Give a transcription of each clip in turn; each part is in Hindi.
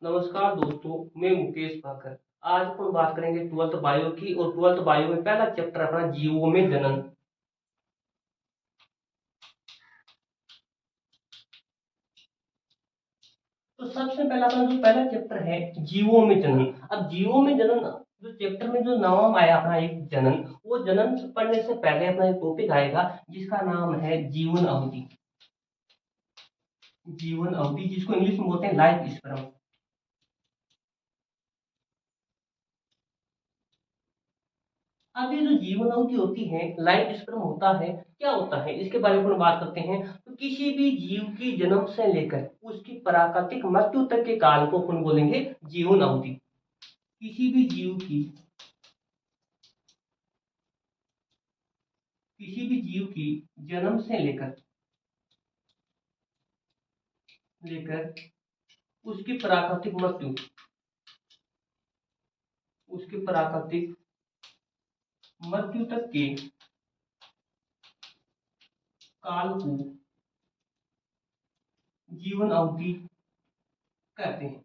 नमस्कार दोस्तों, मैं मुकेश भाकर। आज अपन बात करेंगे ट्वेल्थ बायो की। और ट्वेल्थ बायो में पहला चैप्टर अपना जीवों में जनन। तो सबसे पहला अपना जो पहला चैप्टर है जीवों में जनन। अब जीवों में जनन जो चैप्टर में जो नाम आया अपना एक जनन, वो जनन पढ़ने से पहले अपना एक टॉपिक आएगा जिसका नाम है जीवन अवधि। जीवन अवधि जिसको इंग्लिश में बोलते हैं लाइफ स्पैन। अब ये जो जीवन अवधि होती है, लाइफ स्पैन होता है, क्या होता है इसके बारे में बात करते हैं। तो किसी भी जीव की जन्म से लेकर उसकी प्राकृतिक मृत्यु तक के काल को अपन बोलेंगे जीवन अवधि। किसी भी जीव की किसी भी जीव की जन्म से लेकर लेकर उसकी प्राकृतिक मृत्यु उसकी प्राकृतिक मृत्यु तक के काल को जीवन अवधि कहते हैं।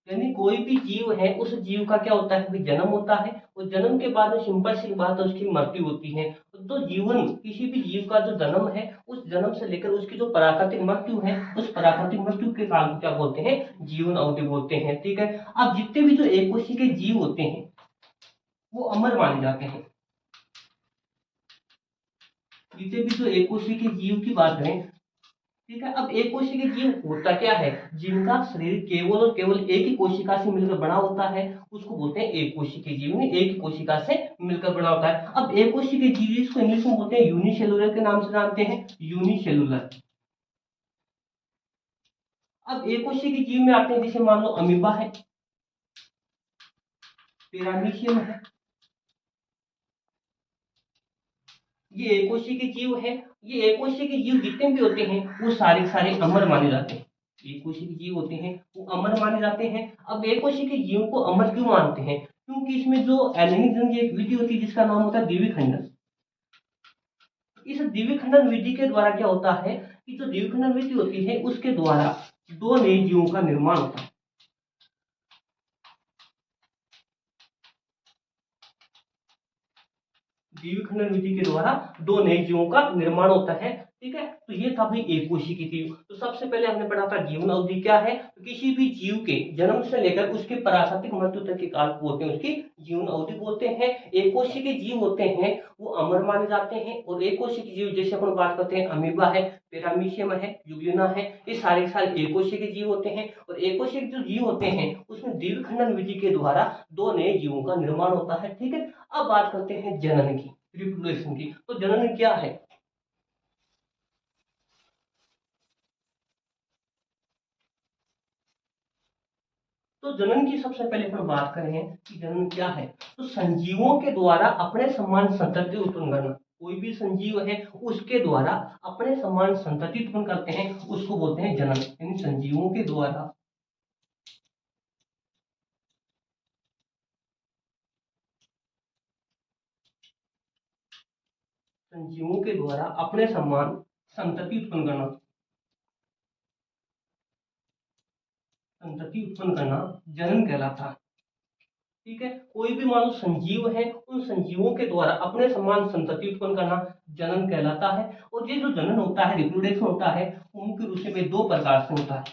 यानी कोई भी जीव है, उस जीव का क्या होता है, जन्म होता है और जन्म के बाद में सिंपल सी बात है उसकी मृत्यु होती है। तो जीवन किसी भी जीव का जो जन्म है, उस जन्म से लेकर उसकी जो प्राकृतिक मृत्यु है, उस प्राकृतिक मृत्यु के काल को क्या बोलते हैं, जीवन अवधि बोलते हैं। ठीक है। अब जितने भी जो एक कोशिकीय के जीव होते हैं वो अमर माने जाते हैं। जितने भी जो एक कोशिकीय के जीव की बात करें, ठीक है। अब एक कोशिकीय जीव होता क्या है, जिनका शरीर केवल और केवल एक ही कोशिका से मिलकर बना होता है, उसको बोलते हैं एक कोशिकीय जीव। एक ही कोशिका से मिलकर बना होता है। अब एक कोशिकीय जीव इसको इंग्लिश में बोलते हैं यूनिसेलुलर के नाम से जानते हैं, यूनिसेलुलर। अब एक कोशिकीय जीव में आते हैं जैसे मान लो अमीबा है, पैरामीशियम है, ये एक कोशिकीय जीव है। ये एक कोशिकीय जीव जितने भी होते हैं वो सारे सारे अमर माने जाते हैं। एक कोशिकीय जीव होते हैं वो अमर माने जाते हैं। अब एक कोशिकीय जीव को अमर क्यों मानते हैं, क्योंकि इसमें जो एलिनिज्म की एक विधि होती है जिसका नाम होता है द्विविखंडन। इस द्विविखंडन विधि के द्वारा क्या होता है कि जो द्विविखंडन विधि होती है उसके द्वारा दो नए जीवों का निर्माण होता है। द्विविखंडन विधि के द्वारा दो नए जीवों का निर्माण होता है। ठीक है। तो ये था भाई एक कोशिकीय जीव। तो सबसे पहले हमने पढ़ा था जीवन अवधि क्या है। तो किसी भी जीव के जन्म से लेकर उसके प्राकृतिक मृत्यु तक के काल को बोलते हैं उसकी जीवन अवधि बोलते हैं। एक कोशिकीय जीव होते हैं वो अमर माने जाते हैं। और एक कोशिकीय जीव जैसे अपन बात करते हैं अमीबा है, पैरामीशियम है, यूग्लिना है, ये सारे सारे एक कोशिकीय जीव होते हैं। और एक कोशिकीय जो जीव होते हैं उसमें द्विविखंडन विधि के द्वारा दो नए जीवों का निर्माण होता है। ठीक है। अब बात करते हैं जनन की, रिप्रोडक्शन की। तो जनन क्या है। तो जनन की सबसे पहले अपन बात करें कि जनन क्या है। तो संजीवों के द्वारा अपने समान संतति उत्पन्न करना। कोई भी संजीव है उसके द्वारा अपने समान संतति उत्पन्न करते हैं, उसको बोलते हैं जनन। यानी संजीवों के द्वारा अपने समान संतति उत्पन्न करना, जनन कहलाता है। ठीक है। कोई भी मानो संजीव है, उन संजीवों के द्वारा अपने समान संतति उत्पन्न करना जनन कहलाता है। और ये जो जनन होता है, रिप्रोडक्शन होता है, वो मुख्य रूप से दो प्रकार से होता है।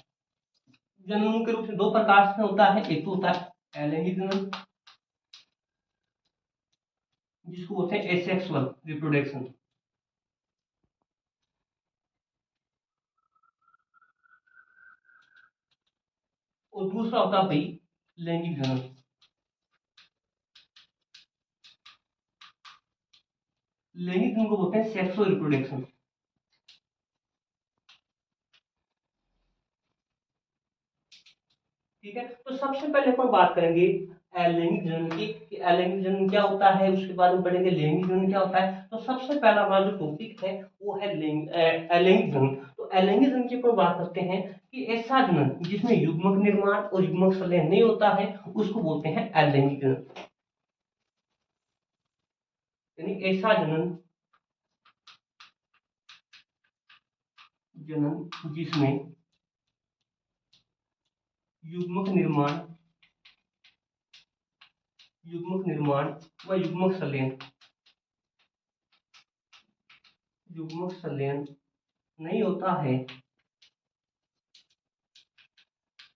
जनन मुख्य रूप से दो प्रकार से होता है। एक तो होता है अलैंगिक जनन, जिसको बोलते हैं एसेक्सुअल रिप्रोडक्शन। और दूसरा होता है भाई लैंगिक जनन। लैंगिक जनन को बोलते हैं सेक्सुअल रिप्रोडक्शन। ठीक है। तो सबसे पहले अपन बात करेंगे अलैंगिक जनन की, कि अलैंगिक जनन क्या होता है, उसके बाद में पढ़ेंगे लैंगिक जनन क्या होता है। तो सबसे पहला हमारा जो टॉपिक है वो है अलैंगिक जनन। तो अलैंगिक जनन की अपन बात करते हैं कि ऐसा जनन जिसमें युग्मक निर्माण और युग्मक संलयन नहीं होता है उसको बोलते हैं अलैंगिक जनन। यानी ऐसा जनन जिसमें युग्मक निर्माण, युग्मक निर्माण व युग्मक संलयन, युग्मक संलयन नहीं होता है,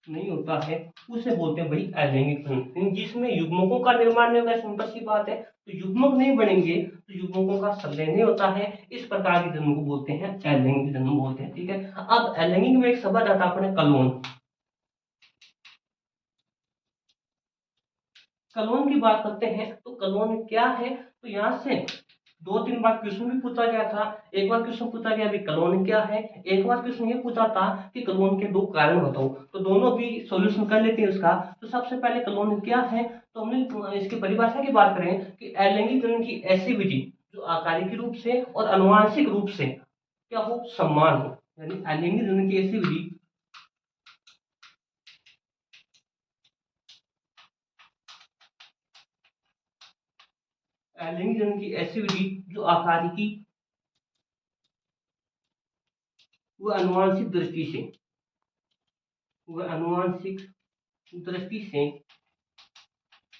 नहीं होता है, उसे बोलते हैं भाई अलैंगिक घन। जिसमें युग्मकों का निर्माण नहीं होगा, सिंपल सी बात है, तो युग्मक नहीं बनेंगे तो युग्मकों का संलयन नहीं होता है, इस प्रकार के जन्म को बोलते हैं अलैंगिक जन्म बोलते हैं। ठीक है, अब अलैंगिक में एक शब्द आता है अपने कलोन, कलोन की बात करते हैं तो कलोन क्या है, तो यहाँ से दो तीन बार क्वेश्चन भी पूछा गया था। एक बार क्वेश्चन पूछा गया भी कलोन क्या है, एक बार क्वेश्चन ये पूछा था कि कलोन के दो कारण बताओ, तो दोनों भी सॉल्यूशन कर लेते हैं उसका। तो सबसे पहले कलोन क्या है, तो हमने इसकी परिभाषा की बात करें कि अलैंगिक जनन की ऐसी विधि जो आकारिक रूप से और आनुवांशिक रूप से क्या हो, समान हो, यानी अलैंगिक जनन की ऐसी विधि, अलैंगिक जनन की ऐसी विधि जो आकारिकी व आनुवांशिक दृष्टि से, वह आनुवांशिक दृष्टि से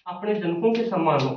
अपने जनकों के समान हो,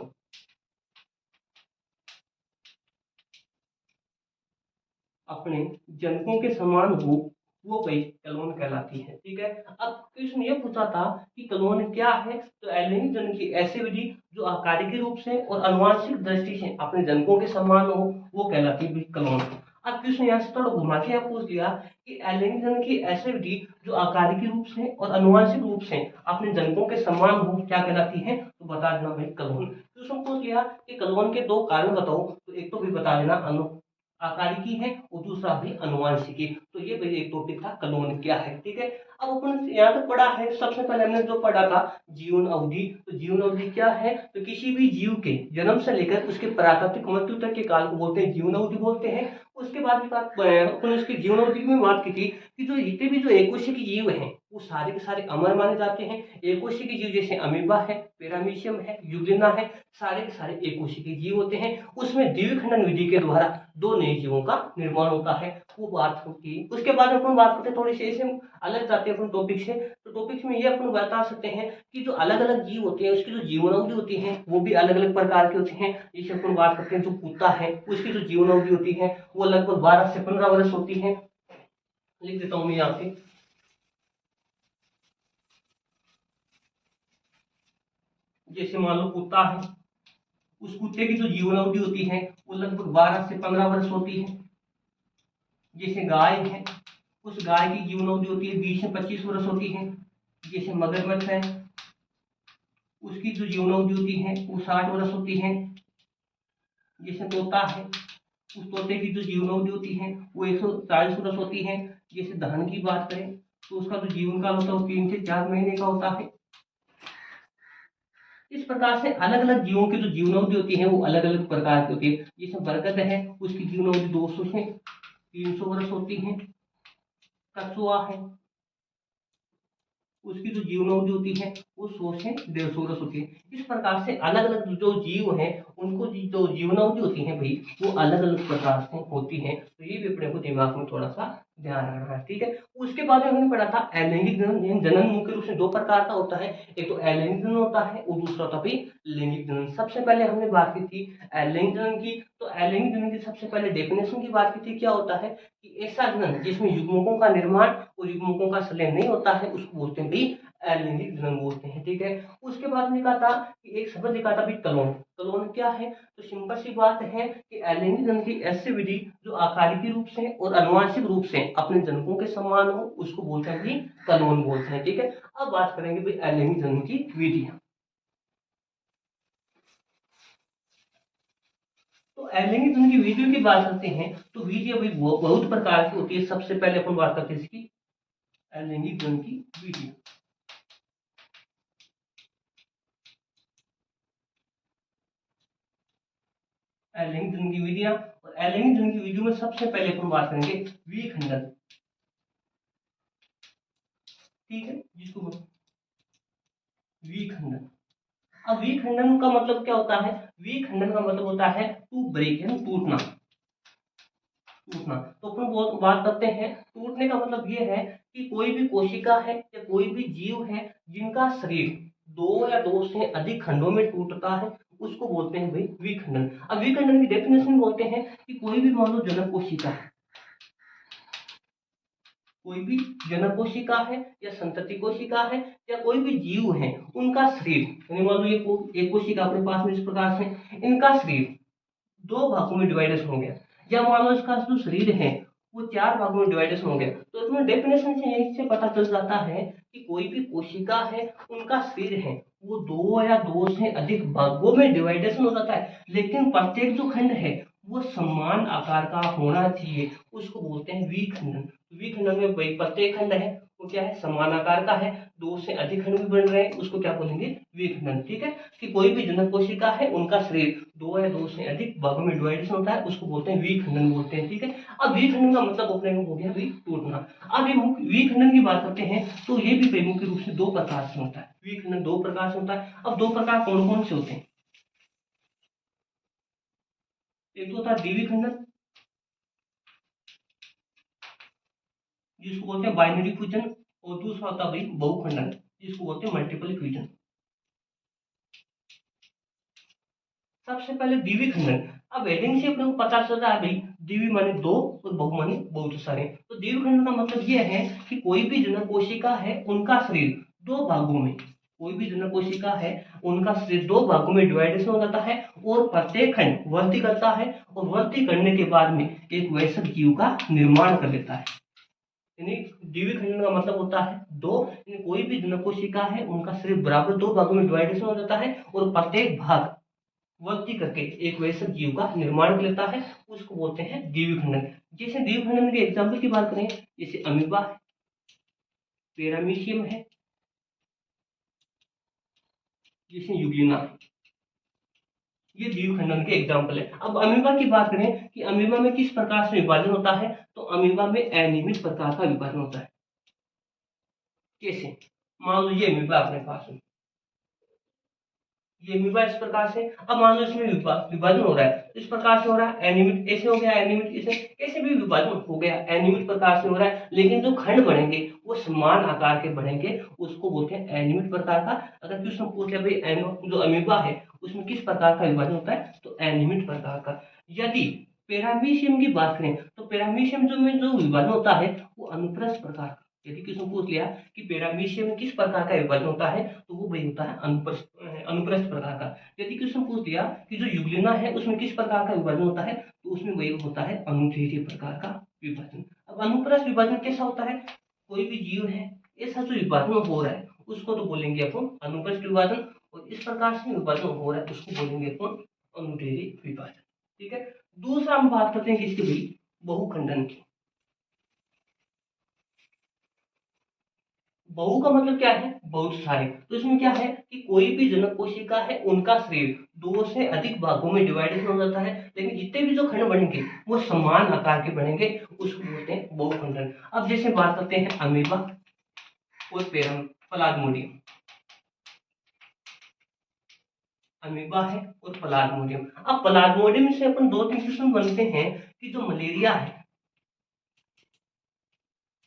अपने जनकों के समान हो, वो भाई कलोन कहलाती है। ठीक है, अब क्वेश्चन ये पूछा था कि कलोन क्या है, तो अलैंगिक जनन की ऐसी विधि जो आकारिक रूप से और आनुवांशिक दृष्टि से अपने जनकों के समान हो, वो कहलाती है कलोन। अब क्वेश्चन यहाँ से थोड़ा घुमा के आप पूछ लिया कि अलैंगिक जनन की ऐसी विधि जो आकारिक रूप से और आनुवांशिक रूप से अपने जनकों के समान हो, क्या कहलाती है, तो बता देना भाई कलोन। क्वेश्चन पूछ लिया कि कलोन के दो कारण बताओ, तो एक तो भी बता देना आकारिकी है और दूसरा भी अनुवांशिकी। तो ये भाई एक टॉपिक था कलोन क्या है। ठीक है, अब अपन यहाँ तक पढ़ा है, सबसे पहले हमने जो पढ़ा था जीवन अवधि, तो जीवन अवधि क्या है, तो किसी भी जीव के जन्म से लेकर उसके प्राकृतिक मृत्यु तक के काल को बोलते हैं जीवन अवधि बोलते हैं। उसके बाद की बात अपन उसकी जीवन अवधि में बात की थी कि जो जितने भी जो एककोषीय के जीव हैं वो सारे के सारे अमर माने जाते हैं। एककोषीय के जीव जैसे अमीबा है, पैरामीशियम है, यूग्लिना है, सारे के सारे एककोषीय के जीव होते हैं। उसमें द्विखंडन विधि के द्वारा दो नए जीवों का निर्माण होता है, वो बात होती है। उसके बाद अपन बात करते हैं थोड़ी सी ऐसे अलग जाते हैं अपन टॉपिक से, तो टॉपिक में ये अपन बता सकते हैं कि जो अलग अलग जीव होते हैं उसकी जो जीवन अवधि होती है वो भी अलग अलग प्रकार के होते हैं। जैसे अपन बात करते हैं जो कुत्ता है उसकी जो जीवन अवधि होती है वो लगभग 12 से 15 वर्ष होती है। लिख देता हूँ मैं यहाँ पे, जैसे मान लो कुत्ता है, उस कुत्ते की जो जीवन अवधि होती है वो लगभग 12 से 15 वर्ष होती है। जैसे गाय है, उस गाय की जीवन अवधि होती है 20 से 25 वर्ष होती है। जैसे मगरमच्छ है, उसकी जो जीवन अवधि होती है वो 60 वर्ष होती है। जैसे तोता है, उस तोते की जो जीवन अवधि होती है वो 140 वर्ष होती है। जैसे धान की बात करें तो उसका जो जीवन काल होता है वो 3 से 4 महीने का होता है। इस प्रकार से अलग अलग जीवों की जो जीवन अवधि होती है वो अलग अलग प्रकार की होती है। जैसे बरगद है, उसकी जीवन अवधि 200 से 300 वर्ष होती है। कछुआ है, उसकी जो जीवन अवधि होती है वो 100 से 150 वर्ष होती है। इस प्रकार से अलग अलग जो जीव हैं उनको जो जीवन अवधि होती है भाई वो अलग अलग प्रकार से होती है। तो ये भी अपने को दिमाग में थोड़ा सा ध्यान रखना है। ठीक है, उसके बाद हमने पढ़ा था अलैंगिक जनन। जनन मुख्य रूप से दो प्रकार का होता है, एक तो अलैंगिक जनन होता है और दूसरा होता है लैंगिक जनन। सबसे पहले हमने बात की थी अलैंगिक जनन की, तो अलैंगिक जनन की सबसे पहले डेफिनेशन की बात की थी। क्या होता है कि ऐसा जनन जिसमें युग्मकों का निर्माण और युग्मकों का संलयन नहीं होता है उसको बोलते हैं भाई अलैंगिक जनन बोलते हैं। ठीक है, उसके बाद में कहा था कि एक शब्द लिखा था भाई कलोन। कलोन क्या है, तो सिंपल सी बात है कि अलैंगिक जनन की ऐसी विधि जो आकारिकी रूप से और आनुवांशिक रूप से अपने जनकों के समान हो उसको बोलते हैं भाई कलोन बोलते हैं। ठीक है, अब बात करेंगे भाई अलैंगिक जनन की विधियां। तो अलैंगिक जनन की विधियों की बात करते हैं तो विधियां भाई बहुत प्रकार की होती है। सबसे पहले अपन बात करते हैं इसकी अलैंगिक जनन की विधि। अलैंगिक जनन की विधियां, और अलैंगिक जनन की विधियों में सबसे पहले अपन बात करेंगे विखंडन। ठीक है, जिसको विखंडन। अब विखंडन का मतलब क्या होता है, विखंडन का मतलब होता है टू ब्रेक, यानी टूटना। टूटना। तो अपन बहुत बात करते हैं, टूटने का मतलब ये है कि कोई भी कोशिका है या कोई भी जीव है जिनका शरीर दो या दो से अधिक खंडों में टूटता है, उसको बोलते हैं भाई विखंडन। अब विखंडन की डेफिनेशन बोलते हैं कि कोई भी मान लो जनक कोशिका है, कोई भी जनक कोशिका है या संतति कोशिका है या कोई भी जीव है, उनका शरीर यानी मान लो ये एक कोशिका अपने पास में इस प्रकार से, इनका शरीर दो भागों में डिवाइडेशन हो गया, या मान लो इसका जो शरीर है वो चार भागों में डिवाइडेशन हो गया। तो इसमें डेफिनेशन से यही से पता चल जाता है कि कोई भी कोशिका है, उनका शरीर है वो दो या दो से अधिक भागों में डिवाइडेशन हो जाता है, लेकिन प्रत्येक जो खंड है वो समान आकार का होना चाहिए, उसको बोलते हैं विखंडन। विखंडन में भाई प्रत्येक खंड है वो क्या है, समान आकार का है, दो से अधिक खंड भी बन रहे हैं, उसको क्या बोलेंगे, विखंडन। ठीक है, कि कोई भी जनक कोशिका है उनका शरीर दो या दो से अधिक भागों में डिवाइडेशन होता है, उसको बोलते हैं विखंडन बोलते हैं। ठीक है, अब विखंडन का मतलब अपने को हो गया भाई टूटना। अब ये विखंडन की बात करते हैं तो ये भी मुख्य रूप से दो प्रकार से होता है, विखंडन दो प्रकार से होता है। अब दो प्रकार कौन कौन से होते हैं, एक तो होता है द्विविखंडन जिसको बोलते हैं बाइनरी फ्यूजन, और दूसरा होता है भाई बहुखंडन जिसको बोलते हैं मल्टीपल फ्यूजन। सबसे पहले द्विविखंडन। अब हेडिंग से अपने को पता चल रहा है भाई द्विवी माने दो और बहु माने बहुत सारे। तो द्विविखंडन का मतलब यह है कि कोई भी जनक कोशिका है उनका शरीर दो भागों में, कोई भी जनक कोशिका है उनका शरीर दो भागों में डिवाइडेशन हो जाता है और प्रत्येक खंड वृद्धि करता है, और वृद्धि करने के बाद में एक वयस्क जीव का निर्माण कर लेता है। यानी द्विविखंडन का मतलब होता है दो, यानी कोई भी जनक कोशिका है उनका शरीर बराबर दो भागों में डिवाइडेशन हो जाता है और प्रत्येक भाग वृद्धि करके एक वयस्क जीव का निर्माण कर लेता है, उसको बोलते हैं द्विविखंडन। जैसे द्विविखंडन के एग्जाम्पल की बात करें, जैसे अमीबा है, पैरामीशियम है, जैसे यूग्लिना है, ये द्विविखंडन के एग्जाम्पल है। अब अमीबा की बात करें कि अमीबा में किस प्रकार से विभाजन होता है, तो अमीबा में अनियमित प्रकार का विभाजन होता है। कैसे, मान लो ये अमीबा अपने पास है, ये अमीबा इस प्रकार से, अब मान लो इसमें विभाजन हो रहा है, इस प्रकार से हो रहा है, एनिमिट ऐसे हो गया, एनिमिट इसे कैसे भी विभाजन हो गया, एनिमिट प्रकार से हो रहा है, लेकिन जो खंड बनेंगे वो समान आकार के बनेंगे, उसको बोलते हैं एनिमिट प्रकार का। अगर क्वेश्चन पूछ ले भाई जो अमीबा है उसमें किस प्रकार का विभाजन होता है, तो एनिमिट प्रकार का। यदि पैरामीशियम की बात करें तो पैरामीशियम में जो विभाजन होता है वो अनुप्रस्थ प्रकार का। यदि किसी पूछ लिया कि पैरामीशियम में किस प्रकार का विभाजन होता है, तो वो वही होता है अनुप्रस्थ प्रकार का। यदि क्वेश्चन पूछ दिया कि जो यूग्लिना है उसमें किस प्रकार का विभाजन होता है, तो उसमें वही होता है अनुदैर्ध्य प्रकार का विभाजन। अब अनुप्रस्थ विभाजन कैसा होता है, कोई भी जीव है ऐसा जो विभाजन हो रहा है उसको तो बोलेंगे अपन अनुप्रस्थ विभाजन, और इस प्रकार से विभाजन हो रहा है उसको बोलेंगे अपन अनुदैर्ध्य विभाजन। ठीक है, दूसरा हम बात करते हैं किसकी भाई, बहुखंडन की। बहु का मतलब क्या है, बहुत सारे। तो इसमें क्या है कि कोई भी जनक कोशिका है उनका शरीर दो से अधिक भागों में डिवाइडेशन हो जाता है, लेकिन जितने भी जो खंड बनेंगे वो समान आकार के बनेंगे, उसको बोलते हैं बहुखंडन। अब जैसे बात करते हैं अमीबा और प्लाज्मोडियम। अमीबा है और प्लाज्मोडियम। अब प्लाज्मोडियम से अपन दो तीन क्वेश्चन बनते हैं कि जो मलेरिया है,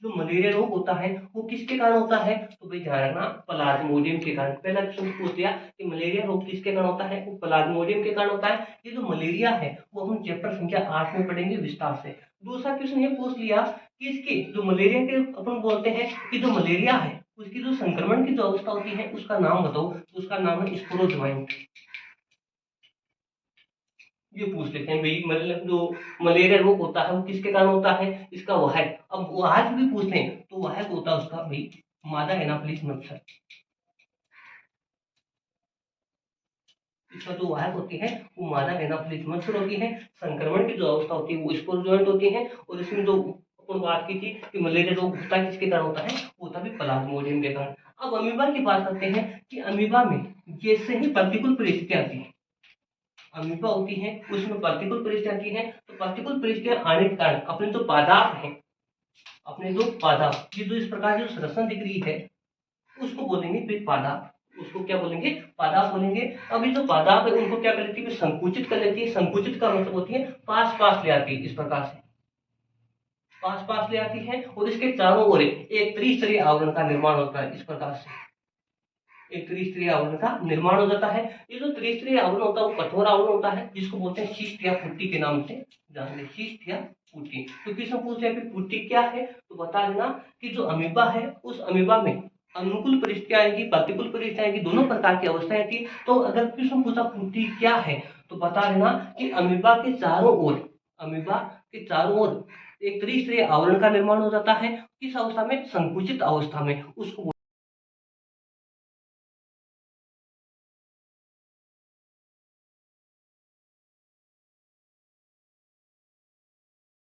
जो मलेरिया रोग होता है वो किसके कारण होता है, तो भाई ध्यान रखना प्लाज्मोडियम के कारण। पहला क्वेश्चन पूछ दिया कि मलेरिया रोग किसके कारण होता है, वो प्लाज्मोडियम के कारण होता है। ये जो मलेरिया है वो हम चैप्टर संख्या 8 में पढ़ेंगे विस्तार से। दूसरा क्वेश्चन ये पूछ लिया कि इसकी जो मलेरिया के अपन बोलते हैं कि जो मलेरिया है उसकी जो संक्रमण की जो अवस्था होती है उसका नाम बताओ, तो उसका नाम है स्पोरोज्वाइन। ये पूछ लेते हैं भाई मतलब जो मलेरिया रोग होता है वो किसके कारण होता है, इसका वाहक। अब वाहक भी पूछ लें तो वाहक होता है उसका भाई मादा एनाफिलिस मच्छर। इसका जो वाहक होती है वो मादा एनाफिलिस मच्छर होती है। संक्रमण की जो अवस्था होती है वो स्पोरोजोइट होती है, और इसमें जो अपन बात की थी कि मलेरिया रोग होता है किसके कारण होता है, वो होता है प्लाज्मोडियम के कारण। अब अमीबा की बात करते हैं कि अमीबा में जैसे ही प्रतिकूल परिस्थितियां आती है, अमीबा होती है उसमें प्रतिकूल परिस्थितियां आती है, तो प्रतिकूल परिस्थितियां आने के कारण अपने जो पादाप है, अपने जो पादाप ये जो इस प्रकार की जो संरचना दिख रही है उसको बोलेंगे फिर पादाप, उसको क्या बोलेंगे, पादाप बोलेंगे। अब ये जो पादाप है उनको क्या कर लेती है, संकुचित कर लेती है। संकुचित का मतलब होती है पास पास ले आती है इस प्रकार से, पास पास ले आती है और इसके चारों ओर एक त्रिस्तरीय आवरण का निर्माण होता है। इस प्रकार से एक त्रिस्तरीय आवरण का निर्माण हो जाता है। ये जो त्रिस्तरीय आवरण होता है वो कठोर आवरण होता है, जिसको बोलते हैं शिस्ट या पुट्टी के नाम से जान लें, शिस्ट या पुट्टी। तो किसमें पूछते हैं पुट्टी क्या है, तो बता देना कि जो अमीबा है उस अमीबा में अनुकूल परिस्थितियां आएगी, प्रतिकूल परिस्थितियां आएगी, दोनों प्रकार की अवस्थाएं थी। तो अगर किसमें पूछा पुट्टी क्या है, तो बता देना कि अमीबा के चारों ओर एक त्रिस्तरीय आवरण का निर्माण हो जाता है। किस अवस्था में, संकुचित अवस्था में, उसको